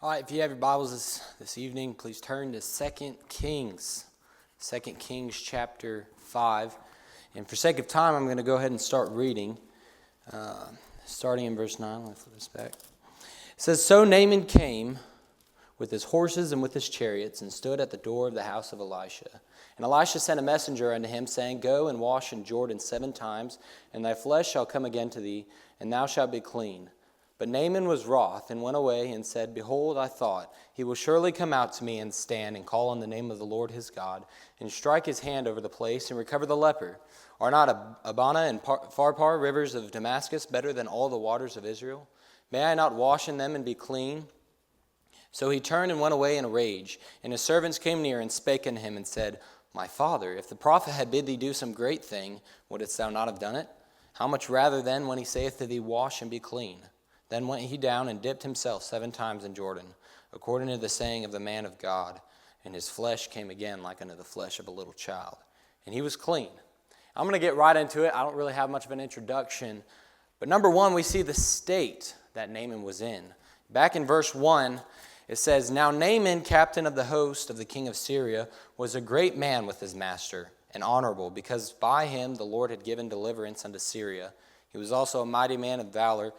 All right, if you have your Bibles this evening, please turn to 2 Kings. 2 Kings chapter 5. And for sake of time, I'm going to go ahead and start reading, starting in verse 9. Let me flip this back. It says, So Naaman came with his horses and with his chariots and stood at the door of the house of Elisha. And Elisha sent a messenger unto him, saying, Go and wash in Jordan 7 times, and thy flesh shall come again to thee, and thou shalt be clean. But Naaman was wroth, and went away, and said, Behold, I thought, he will surely come out to me, and stand, and call on the name of the Lord his God, and strike his hand over the place, and recover the leper. Are not Abana and Pharpar, rivers of Damascus, better than all the waters of Israel? May I not wash in them and be clean? So he turned and went away in a rage. And his servants came near, and spake unto him, and said, My father, if the prophet had bid thee do some great thing, wouldest thou not have done it? How much rather then, when he saith to thee, Wash and be clean? Then went he down and dipped himself 7 times in Jordan, according to the saying of the man of God. And his flesh came again like unto the flesh of a little child. And he was clean. I'm going to get right into it. I don't really have much of an introduction. But number one, we see the state that Naaman was in. Back in verse 1, it says, Now Naaman, captain of the host of the king of Syria, was a great man with his master, and honorable, because by him the Lord had given deliverance unto Syria. He was also a mighty man of valor,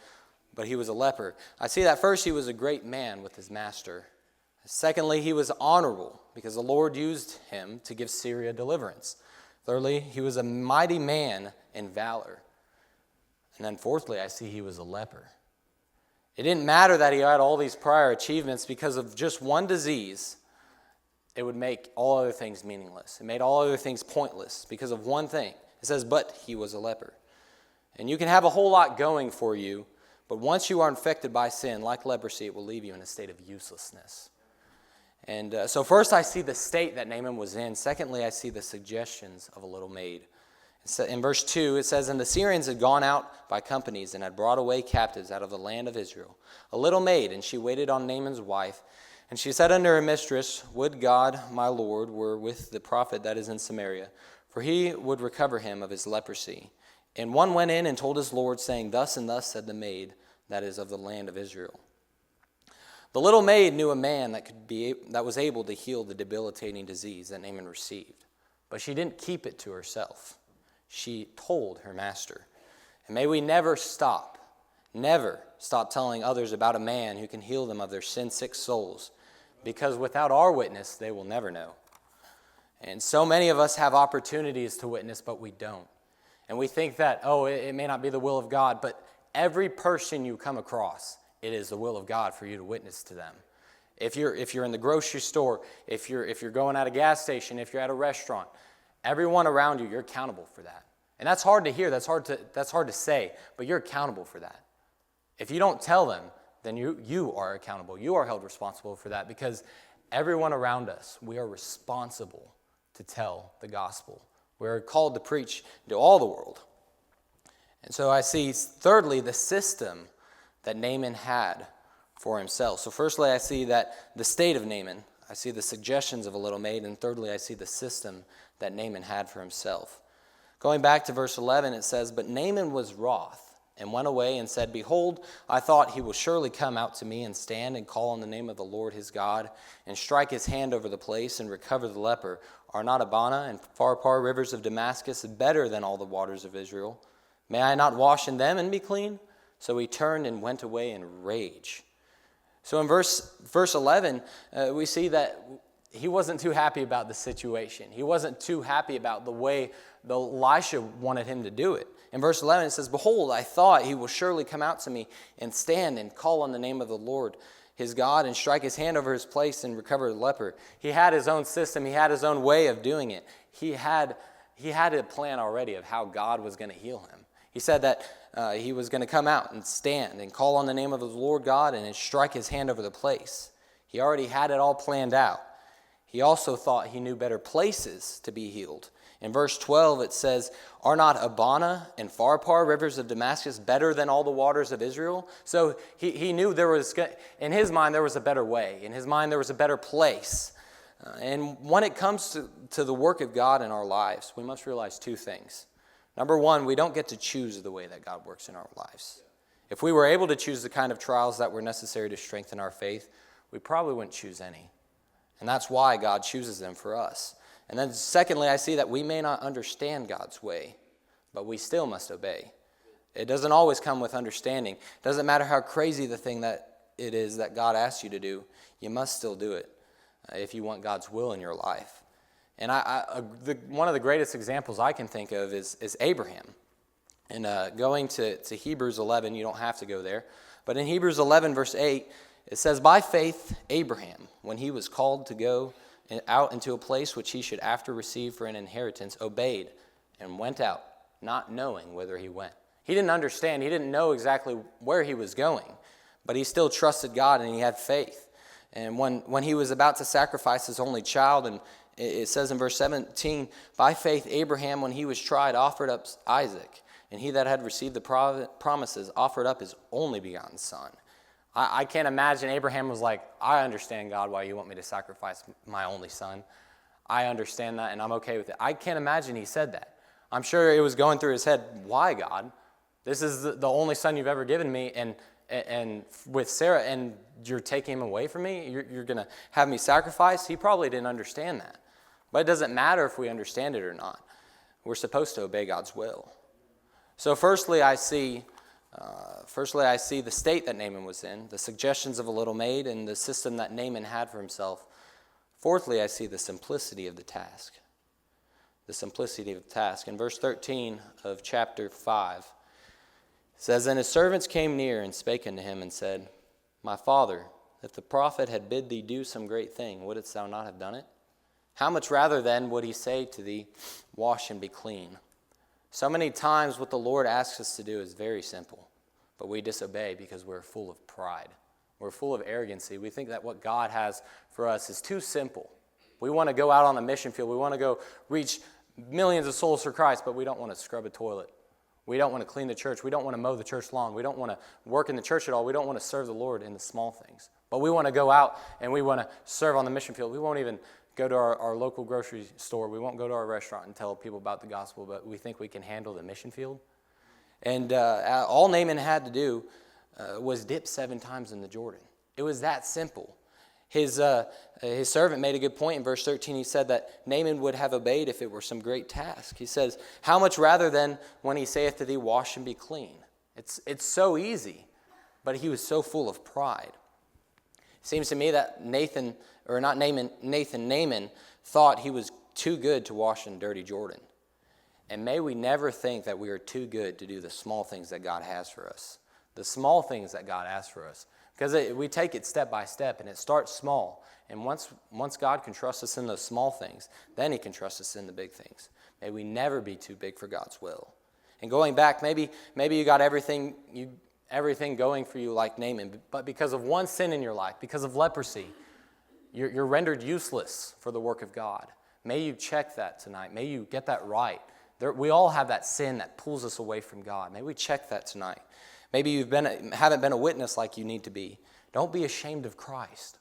but he was a leper. I see that first he was a great man with his master. Secondly, he was honorable because the Lord used him to give Syria deliverance. Thirdly, he was a mighty man in valor. And then fourthly, I see he was a leper. It didn't matter that he had all these prior achievements because of just one disease. It would make all other things meaningless. It made all other things pointless because of one thing. It says, but he was a leper. And you can have a whole lot going for you, but once you are infected by sin, like leprosy, it will leave you in a state of uselessness. And so first I see the state that Naaman was in. Secondly, I see the suggestions of a little maid. In verse 2, it says, And the Syrians had gone out by companies and had brought away captives out of the land of Israel, a little maid, and she waited on Naaman's wife. And she said unto her mistress, Would God, my Lord, were with the prophet that is in Samaria, for he would recover him of his leprosy. And one went in and told his Lord, saying, Thus and thus said the maid, that is of the land of Israel. The little maid knew a man that was able to heal the debilitating disease that Naaman received. But she didn't keep it to herself. She told her master. And may we never stop telling others about a man who can heal them of their sin-sick souls, because without our witness, they will never know. And so many of us have opportunities to witness, but we don't. And we think that, it may not be the will of God, but every person you come across, it is the will of God for you to witness to them. If you're in the grocery store, if you're going at a gas station, if you're at a restaurant, everyone around you, you're accountable for that. And that's hard to hear, that's hard to say, but you're accountable for that. If you don't tell them, then you are accountable. You are held responsible for that, because everyone around us, we are responsible to tell the gospel. We're called to preach to all the world. And so I see, thirdly, the system that Naaman had for himself. So firstly, I see that the state of Naaman. I see the suggestions of a little maid. And thirdly, I see the system that Naaman had for himself. Going back to verse 11, it says, But Naaman was wroth, and went away and said, Behold, I thought he will surely come out to me, and stand and call on the name of the Lord his God, and strike his hand over the place, and recover the leper. Are not Abana and Pharpar, rivers of Damascus, better than all the waters of Israel? May I not wash in them and be clean? So he turned and went away in rage. So in verse 11, we see that he wasn't too happy about the situation. He wasn't too happy about the way Elisha wanted him to do it. In verse 11, it says, Behold, I thought he will surely come out to me, and stand and call on the name of the Lord his God, and strike his hand over his place and recover the leper. He had his own system. He had his own way of doing it. He had a plan already of how God was going to heal him. He said that he was going to come out and stand and call on the name of the Lord God and strike his hand over the place. He already had it all planned out. He also thought he knew better places to be healed. In verse 12, it says, Are not Abana and Pharpar, rivers of Damascus, better than all the waters of Israel? So he knew in his mind, there was a better way. In his mind, there was a better place. And when it comes to the work of God in our lives, we must realize 2 things. Number one, we don't get to choose the way that God works in our lives. If we were able to choose the kind of trials that were necessary to strengthen our faith, we probably wouldn't choose any. And that's why God chooses them for us. And then secondly, I see that we may not understand God's way, but we still must obey. It doesn't always come with understanding. It doesn't matter how crazy the thing that it is that God asks you to do, you must still do it if you want God's will in your life. And one of the greatest examples I can think of is Abraham. And going to Hebrews 11, you don't have to go there, but in Hebrews 11, verse 8, it says, "By faith Abraham, when he was called to go out into a place which he should after receive for an inheritance, obeyed and went out, not knowing whither he went." He didn't understand. He didn't know exactly where he was going, but he still trusted God and he had faith. And when he was about to sacrifice his only child, and it says in verse 17, "By faith Abraham, when he was tried, offered up Isaac, and he that had received the promises offered up his only begotten son." I can't imagine Abraham was like, "I understand, God, why you want me to sacrifice my only son. I understand that, and I'm okay with it." I can't imagine he said that. I'm sure it was going through his head, "Why, God? This is the only son you've ever given me, and with Sarah, and you're taking him away from me? You're going to have me sacrifice?" He probably didn't understand that. But it doesn't matter if we understand it or not. We're supposed to obey God's will. So firstly, I see the state that Naaman was in, the suggestions of a little maid, and the system that Naaman had for himself. Fourthly, I see the simplicity of the task. The simplicity of the task. In verse 13 of chapter 5, it says, "And his servants came near and spake unto him and said, My father, if the prophet had bid thee do some great thing, wouldst thou not have done it? How much rather then would he say to thee, Wash and be clean?" So many times what the Lord asks us to do is very simple, but we disobey because we're full of pride. We're full of arrogancy. We think that what God has for us is too simple. We want to go out on the mission field. We want to go reach millions of souls for Christ, but we don't want to scrub a toilet. We don't want to clean the church. We don't want to mow the church lawn. We don't want to work in the church at all. We don't want to serve the Lord in the small things. But we want to go out and we want to serve on the mission field. We won't even go to our local grocery store. We won't go to our restaurant and tell people about the gospel, but we think we can handle the mission field. And all Naaman had to do was dip 7 times in the Jordan. It was that simple. His servant made a good point in verse 13. He said that Naaman would have obeyed if it were some great task. He says, "How much rather than when he saith to thee, Wash and be clean?" It's so easy, but he was so full of pride. It seems to me that Naaman thought he was too good to wash in dirty Jordan. And may we never think that we are too good to do the small things that God has for us. The small things that God has for us. Because we take it step by step, and it starts small. And once God can trust us in those small things, then he can trust us in the big things. May we never be too big for God's will. And going back, maybe you got everything going for you like Naaman, but because of one sin in your life, because of leprosy, you're rendered useless for the work of God. May you check that tonight. May you get that right. We all have that sin that pulls us away from God. May we check that tonight. Maybe you haven't been a witness like you need to be. Don't be ashamed of Christ.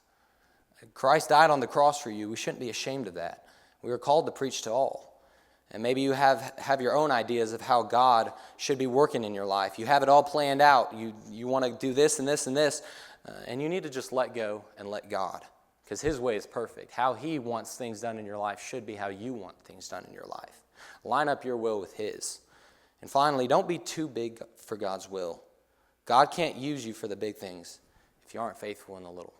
Christ died on the cross for you. We shouldn't be ashamed of that. We are called to preach to all. And maybe you have your own ideas of how God should be working in your life. You have it all planned out. You want to do this and this and this. And you need to just let go and let God. Because his way is perfect. How he wants things done in your life should be how you want things done in your life. Line up your will with his. And finally, don't be too big for God's will. God can't use you for the big things if you aren't faithful in the little.